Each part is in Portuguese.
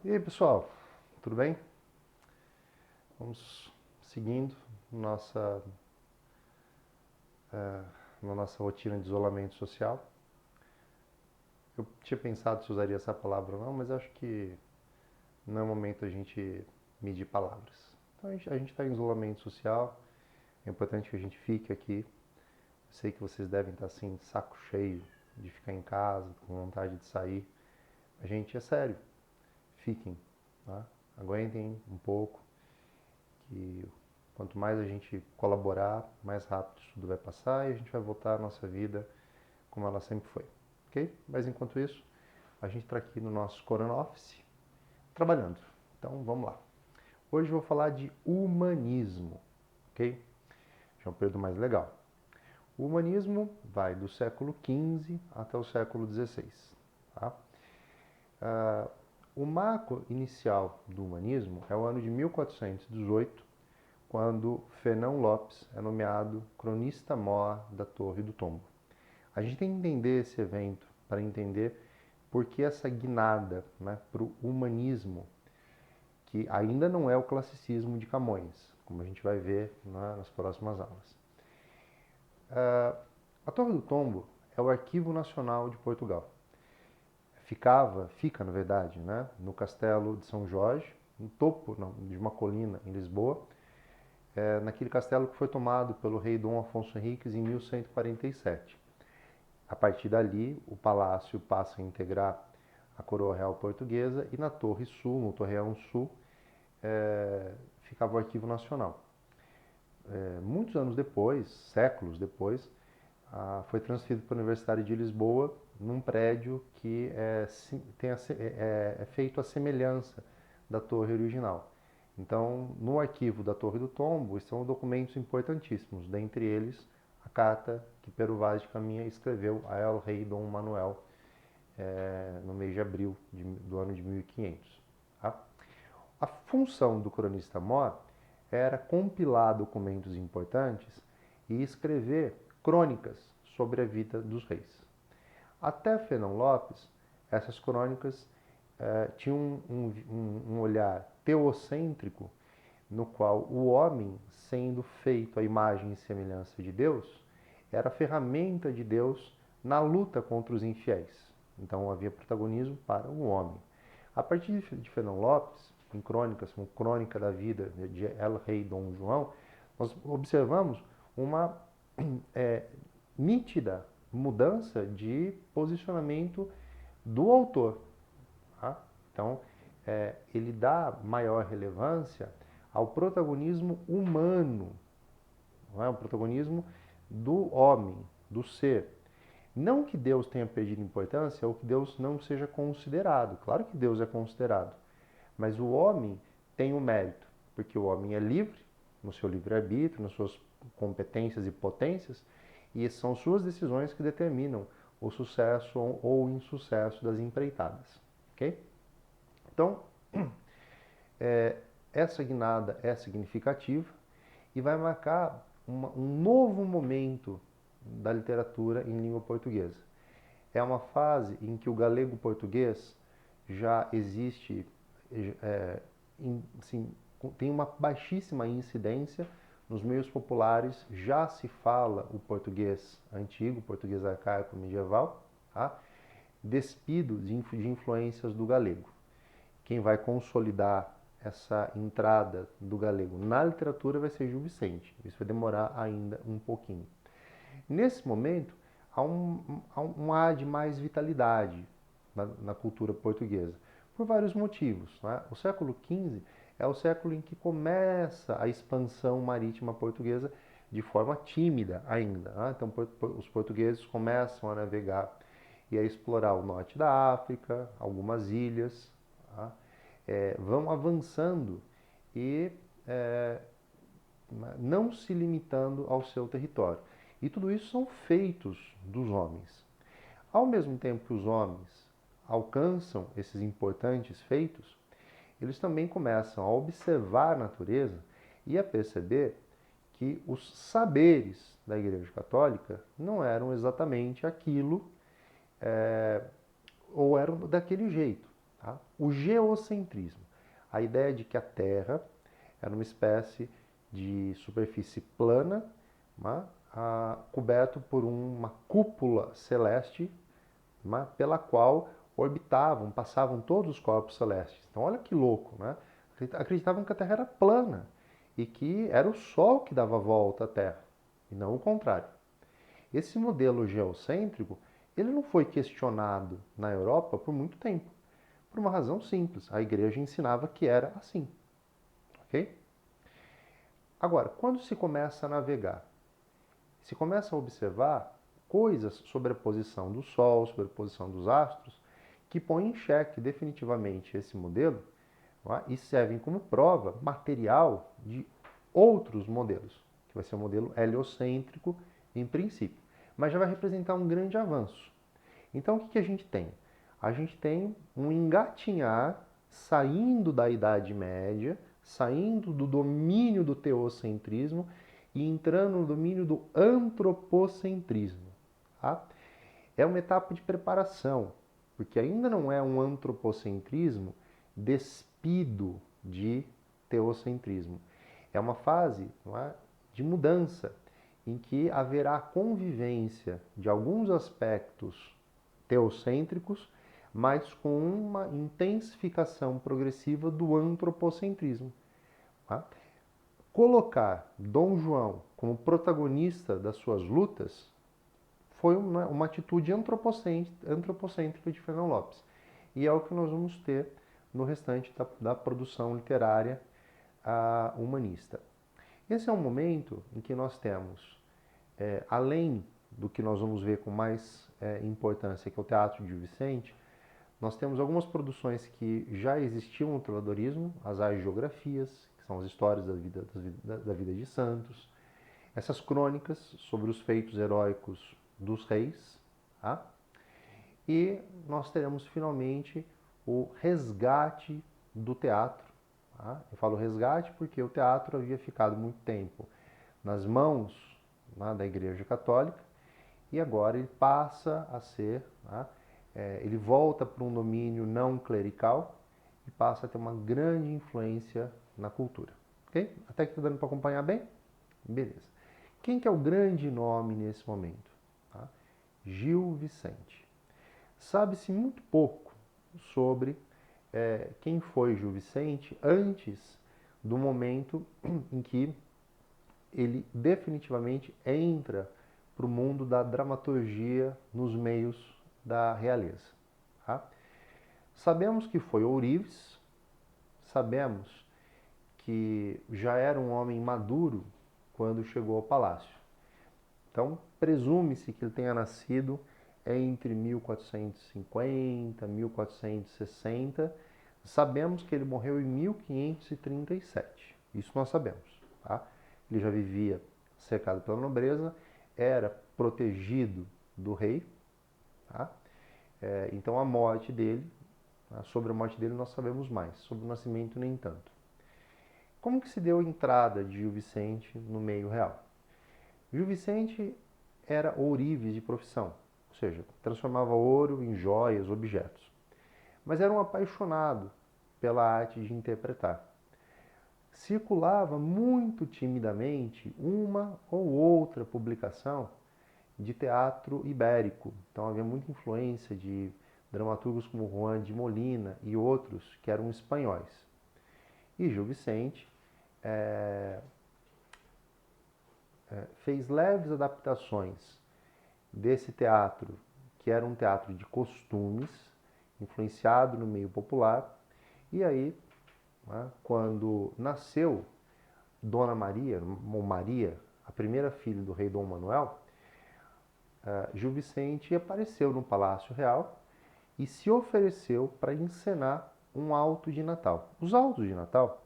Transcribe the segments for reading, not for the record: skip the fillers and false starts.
E aí, pessoal, tudo bem? Vamos seguindo nossa, na nossa rotina de isolamento social. Eu tinha pensado se usaria essa palavra ou não, mas acho que não é o momento a gente medir palavras. Então a gente está em isolamento social, é importante que a gente fique aqui. Eu sei que vocês devem estar assim, de saco cheio de ficar em casa, com vontade de sair. A gente é sério, fiquem, tá? Aguentem um pouco, que quanto mais a gente colaborar, mais rápido isso tudo vai passar e a gente vai voltar à nossa vida como ela sempre foi, ok? Mas enquanto isso, a gente está aqui no nosso Corona Office trabalhando. Então vamos lá. Hoje eu vou falar de humanismo, ok? Já é um período mais legal. O humanismo vai do século XV até o século XVI. Tá? O marco inicial do humanismo é o ano de 1418, quando Fernão Lopes é nomeado cronista-mor da Torre do Tombo. A gente tem que entender esse evento para entender por que essa guinada, né, para o humanismo, que ainda não é o classicismo de Camões, como a gente vai ver, né, nas próximas aulas. A Torre do Tombo é o Arquivo Nacional de Portugal. Fica, na verdade, né, no Castelo de São Jorge, no topo de uma colina em Lisboa, naquele castelo que foi tomado pelo rei Dom Afonso Henriques em 1147. A partir dali, o palácio passa a integrar a coroa real portuguesa e na Torre Sul, no Torreão Sul, ficava o Arquivo Nacional. Muitos anos depois, séculos depois, foi transferido para a Universidade de Lisboa, num prédio que é feito à semelhança da torre original. Então, no arquivo da Torre do Tombo estão documentos importantíssimos, dentre eles a carta que Pero Vaz de Caminha escreveu a El Rei Dom Manuel no mês de abril do ano de 1500. Tá? A função do cronista-mor era compilar documentos importantes e escrever crônicas sobre a vida dos reis. Até Fernão Lopes, essas crônicas tinham um olhar teocêntrico, no qual o homem, sendo feito à imagem e semelhança de Deus, era a ferramenta de Deus na luta contra os infiéis. Então havia protagonismo para o homem. A partir de Fernão Lopes, em crônicas, como Crônica da Vida de El Rei Dom João, nós observamos uma nítida mudança de posicionamento do autor. Tá? Então, ele dá maior relevância ao protagonismo humano, não é? O protagonismo do homem, do ser. Não que Deus tenha perdido importância ou que Deus não seja considerado. Claro que Deus é considerado. Mas o homem tem o mérito, porque o homem é livre, no seu livre-arbítrio, nas suas competências e potências, e são suas decisões que determinam o sucesso ou o insucesso das empreitadas. Ok? Então, essa guinada é significativa e vai marcar um novo momento da literatura em língua portuguesa. É uma fase em que o galego-português já existe, assim, tem uma baixíssima incidência nos meios populares, já se fala o português antigo, o português arcaico medieval, tá? Despido de influências do galego. Quem vai consolidar essa entrada do galego na literatura vai ser Gil Vicente. Isso vai demorar ainda um pouquinho. Nesse momento, há um ar de mais vitalidade na cultura portuguesa, por vários motivos. Né? O século XV é o século em que começa a expansão marítima portuguesa de forma tímida ainda. Né? Então, os portugueses começam a navegar e a explorar o norte da África, algumas ilhas, tá? Vão avançando e não se limitando ao seu território. E tudo isso são feitos dos homens. Ao mesmo tempo que os homens alcançam esses importantes feitos, eles também começam a observar a natureza e a perceber que os saberes da Igreja Católica não eram exatamente aquilo, ou eram daquele jeito. Tá? O geocentrismo, a ideia de que a Terra era uma espécie de superfície plana, coberto por uma cúpula celeste, pela qual passavam todos os corpos celestes. Então olha que louco, né? Acreditavam que a Terra era plana e que era o Sol que dava volta à Terra, e não o contrário. Esse modelo geocêntrico, ele não foi questionado na Europa por muito tempo, por uma razão simples. A igreja ensinava que era assim, ok? Agora, quando se começa a navegar, se começa a observar coisas sobre a posição do Sol, sobre a posição dos astros, que põem em xeque definitivamente esse modelo, e servem como prova material de outros modelos, que vai ser o modelo heliocêntrico em princípio, mas já vai representar um grande avanço. Então o que a gente tem? A gente tem um engatinhar saindo da Idade Média, saindo do domínio do teocentrismo e entrando no domínio do antropocentrismo. Tá? É uma etapa de preparação, porque ainda não é um antropocentrismo despido de teocentrismo. É uma fase, não é, de mudança, em que haverá convivência de alguns aspectos teocêntricos, mas com uma intensificação progressiva do antropocentrismo. Tá? Colocar Dom João como protagonista das suas lutas foi uma atitude antropocêntrica de Fernão Lopes. E é o que nós vamos ter no restante da produção literária humanista. Esse é um momento em que nós temos, além do que nós vamos ver com mais importância, que é o Teatro de Gil Vicente, nós temos algumas produções que já existiam no trovadorismo, as agiografias, que são as histórias da vida de santos, essas crônicas sobre os feitos heróicos dos reis, tá? E nós teremos finalmente o resgate do teatro. Tá? Eu falo resgate porque o teatro havia ficado muito tempo nas mãos da Igreja Católica e agora ele passa a ser, ele volta para um domínio não clerical e passa a ter uma grande influência na cultura. Okay? Até que está dando para acompanhar bem? Beleza. Quem que é o grande nome nesse momento? Tá? Gil Vicente. Sabe-se muito pouco sobre quem foi Gil Vicente antes do momento em que ele definitivamente entra para o mundo da dramaturgia nos meios da realeza. Tá? Sabemos que foi ourives, sabemos que já era um homem maduro quando chegou ao palácio. Então, presume-se que ele tenha nascido entre 1450 e 1460. Sabemos que ele morreu em 1537. Isso nós sabemos. Tá? Ele já vivia cercado pela nobreza, era protegido do rei. Tá? Então, a morte dele, sobre a morte dele nós sabemos mais, sobre o nascimento nem tanto. Como que se deu a entrada de Gil Vicente no meio real? Gil Vicente era ourives de profissão, ou seja, transformava ouro em joias, objetos. Mas era um apaixonado pela arte de interpretar. Circulava muito timidamente uma ou outra publicação de teatro ibérico. Então havia muita influência de dramaturgos como Juan de Molina e outros que eram espanhóis. E Gil Vicente fez leves adaptações desse teatro, que era um teatro de costumes, influenciado no meio popular. E aí, quando nasceu Dona Maria, ou Maria, a primeira filha do rei Dom Manuel, Gil Vicente apareceu no Palácio Real e se ofereceu para encenar um auto de Natal. Os autos de Natal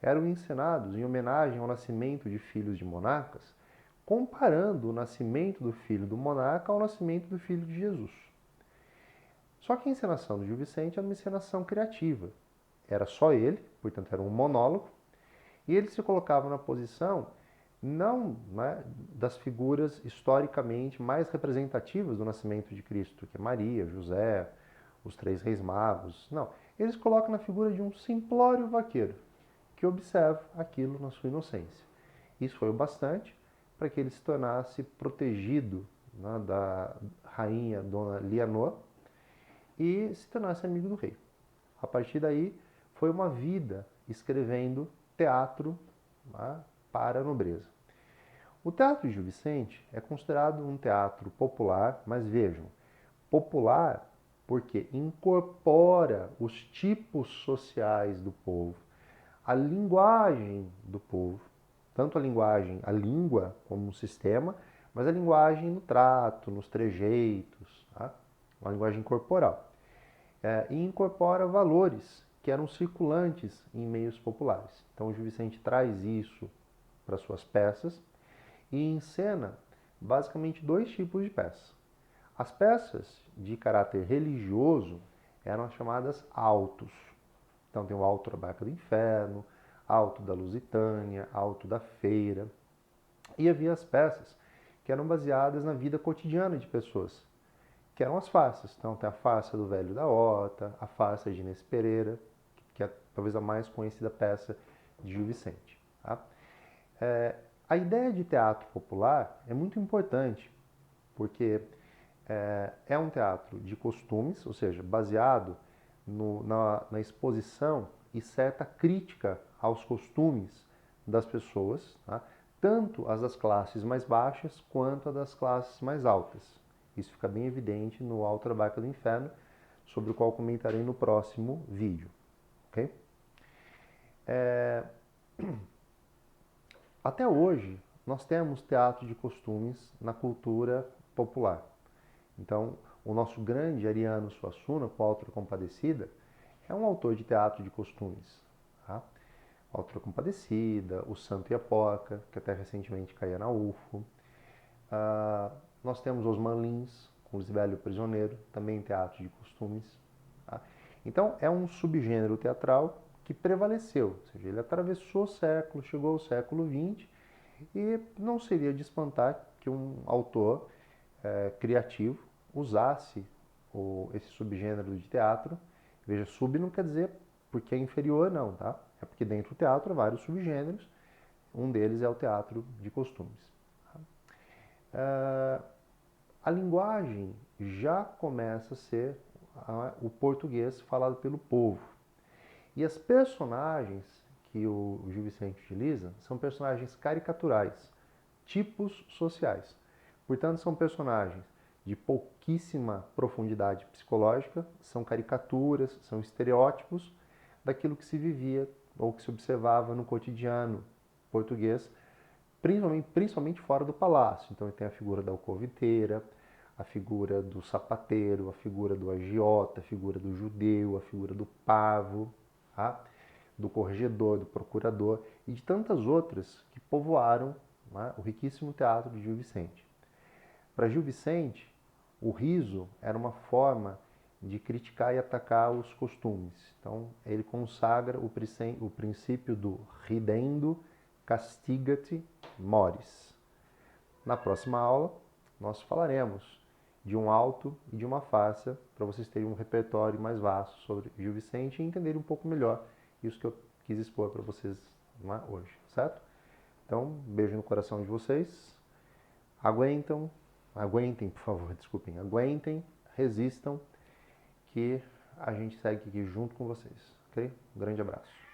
eram encenados em homenagem ao nascimento de filhos de monarcas, comparando o nascimento do filho do monarca ao nascimento do filho de Jesus. Só que a encenação do Gil Vicente era uma encenação criativa. Era só ele, portanto era um monólogo, e ele se colocava na posição não das figuras historicamente mais representativas do nascimento de Cristo, que é Maria, José, os três reis magos. Não, eles colocam na figura de um simplório vaqueiro que observa aquilo na sua inocência. Isso foi o bastante para que ele se tornasse protegido, né, da rainha Dona Leonor e se tornasse amigo do rei. A partir daí, foi uma vida escrevendo teatro, né, para a nobreza. O Teatro de Gil Vicente é considerado um teatro popular, mas vejam, popular porque incorpora os tipos sociais do povo, a linguagem do povo, tanto a linguagem, a língua como um sistema, mas a linguagem no trato, nos trejeitos, tá? Uma linguagem corporal. E incorpora valores que eram circulantes em meios populares. Então o Gil Vicente traz isso para suas peças e encena basicamente dois tipos de peças. As peças de caráter religioso eram as chamadas autos. Então tem o Alto da Barca do Inferno, Alto da Lusitânia, Alto da Feira. E havia as peças que eram baseadas na vida cotidiana de pessoas, que eram as farsas. Então tem a farsa do Velho da Horta, a farsa de Inês Pereira, que é talvez a mais conhecida peça de Gil Vicente. Tá? A ideia de teatro popular é muito importante, porque é um teatro de costumes, ou seja, baseado na exposição e certa crítica aos costumes das pessoas, tá? Tanto as das classes mais baixas quanto as das classes mais altas. Isso fica bem evidente no Alto da Barca do Inferno, sobre o qual comentarei no próximo vídeo. Okay? Até hoje, nós temos teatro de costumes na cultura popular. Então, o nosso grande Ariano Suassuna, com a Autora Compadecida, é um autor de teatro de costumes. Tá? A Autora Compadecida, O Santo e a Porca, que até recentemente caía na UFO. Nós temos Osmar Lins, com Lisbela e o Prisioneiro, também teatro de costumes. Tá? Então, é um subgênero teatral que prevaleceu, ou seja, ele atravessou séculos, chegou ao século XX e não seria de espantar que um autor criativo usasse esse subgênero de teatro. Veja, sub não quer dizer porque é inferior, não, tá? É porque dentro do teatro há vários subgêneros, um deles é o teatro de costumes. A linguagem já começa a ser o português falado pelo povo. E as personagens que o Gil Vicente utiliza são personagens caricaturais, tipos sociais. Portanto, são personagens de pouquíssima profundidade psicológica, são caricaturas, são estereótipos daquilo que se vivia ou que se observava no cotidiano português, principalmente fora do palácio. Então, tem a figura da alcoviteira, a figura do sapateiro, a figura do agiota, a figura do judeu, a figura do pavo, tá? Do corregedor, do procurador e de tantas outras que povoaram, né, o riquíssimo teatro de Gil Vicente. Para Gil Vicente, o riso era uma forma de criticar e atacar os costumes. Então, ele consagra o princípio do ridendo castigat mores. Na próxima aula, nós falaremos de um alto e de uma farsa, para vocês terem um repertório mais vasto sobre Gil Vicente e entenderem um pouco melhor isso que eu quis expor para vocês hoje, certo? Então, beijo no coração de vocês. Aguentem, por favor, desculpem. Aguentem, resistam, que a gente segue aqui junto com vocês, ok? Um grande abraço.